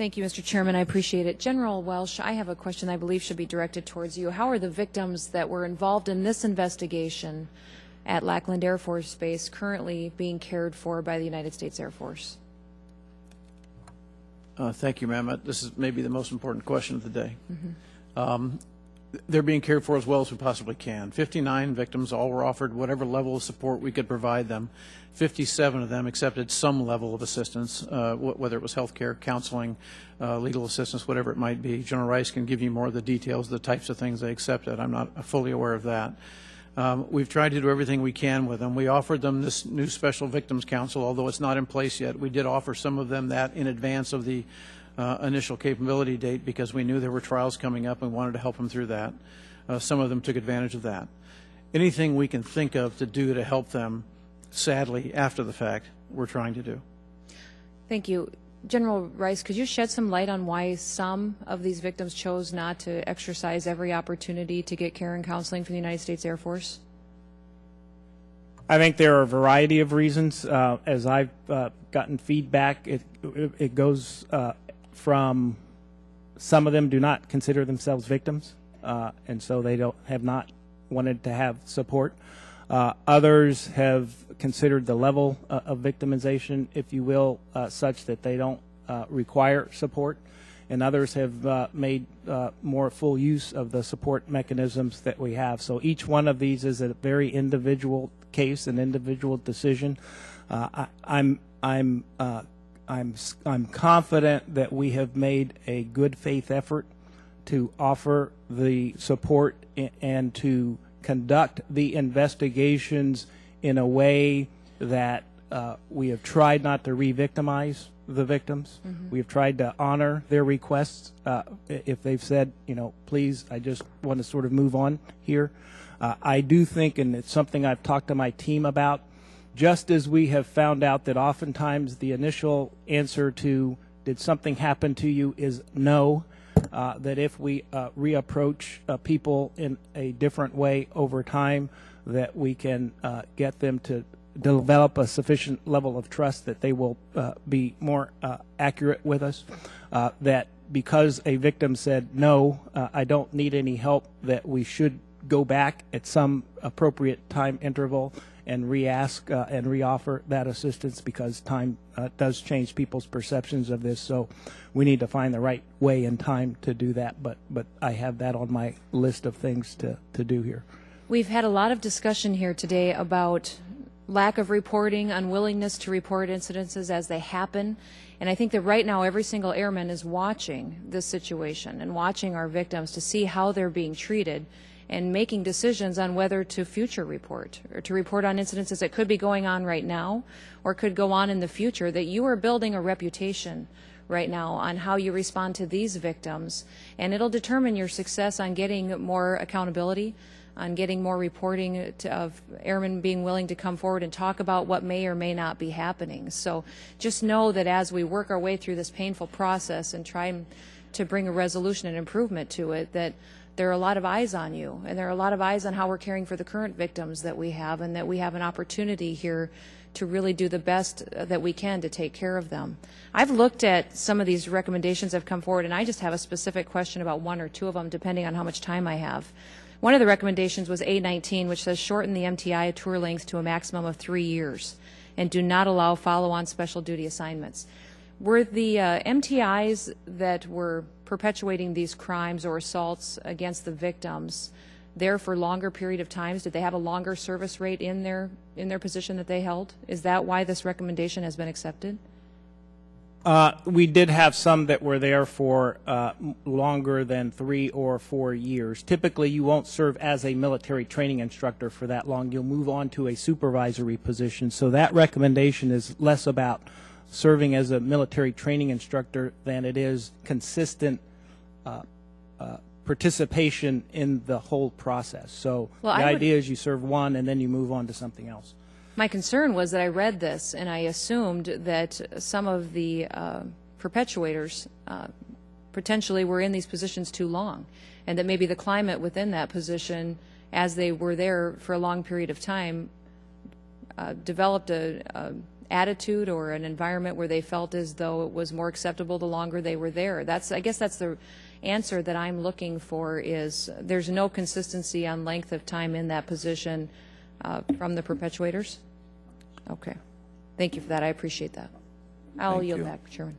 Thank you, Mr. Chairman. I appreciate it. General Welsh, I have a question I believe should be directed towards you. How are the victims that were involved in this investigation at Lackland Air Force Base currently being cared for by the United States Air Force? Thank you, ma'am. This is maybe the most important question of the day. They're being cared for as well as we possibly can. 59 victims, all were offered whatever level of support we could provide them. 57 of them accepted some level of assistance, whether it was health care, counseling, legal assistance, whatever it might be. General Rice can give you more of the details, the types of things they accepted. I'm not fully aware of that. We've tried to do everything we can with them. We offered them this new Special Victims Council, although it's not in place yet. We did offer some of them that in advance of the initial capability date because we knew there were trials coming up and wanted to help them through that. Some of them took advantage of that. Anything we can think of to do to help them, sadly, after the fact, we're trying to do. Thank you. General Rice, could you shed some light on why some of these victims chose not to exercise every opportunity to get care and counseling from the United States Air Force? I think there are a variety of reasons. As I've gotten feedback, it goes from some of them do not consider themselves victims, and so they have not wanted to have support. Others have considered the level of victimization, if you will, such that they don't require support, and others have made more full use of the support mechanisms that we have. So each one of these is a very individual case, an individual decision. I'm confident that we have made a good faith effort to offer the support and to conduct the investigations in a way that we have tried not to re-victimize the victims. We have tried to honor their requests. If they've said, you know, please, I just want to sort of move on here. I do think, and it's something I've talked to my team about, just as we have found out that oftentimes the initial answer to did something happen to you is no, that if we reapproach people in a different way over time, that we can get them to develop a sufficient level of trust that they will be more accurate with us, that because a victim said no, I don't need any help, that we should go back at some appropriate time interval and re-ask and re-offer that assistance, because time does change people's perceptions of this. So we need to find the right way and time to do that. But I have that on my list of things to do here. We've had a lot of discussion here today about lack of reporting, unwillingness to report incidences as they happen. And I think that right now every single airman is watching this situation and watching our victims to see how they're being treated and making decisions on whether to future report or to report on incidences that could be going on right now or could go on in the future, that you are building a reputation right now on how you respond to these victims, and it'll determine your success on getting more accountability, on getting more reporting of airmen being willing to come forward and talk about what may or may not be happening. So just know that as we work our way through this painful process and try to bring a resolution and improvement to it, that there are a lot of eyes on you, and there are a lot of eyes on how we're caring for the current victims that we have, and that we have an opportunity here to really do the best that we can to take care of them. I've looked at some of these recommendations that have come forward, and I just have a specific question about one or two of them, depending on how much time I have. One of the recommendations was A19, which says shorten the MTI tour length to a maximum of 3 years and do not allow follow-on special duty assignments. Were the MTIs that were perpetuating these crimes or assaults against the victims there for longer period of times? Did they have a longer service rate in their position that they held? Is that why this recommendation has been accepted? We did have some that were there for longer than 3 or 4 years. Typically, you won't serve as a military training instructor for that long. You'll move on to a supervisory position. So that recommendation is less about serving as a military training instructor than it is consistent participation in the whole process. So the idea is you serve one and then you move on to something else. My concern was that I read this and I assumed that some of the perpetuators potentially were in these positions too long, and that maybe the climate within that position, as they were there for a long period of time, developed a attitude or an environment where they felt as though it was more acceptable the longer they were there. I guess that's the answer that I'm looking for, is there's no consistency on length of time in that position from the perpetuators? Okay. Thank you for that. I appreciate that. I'll yield back, Chairman.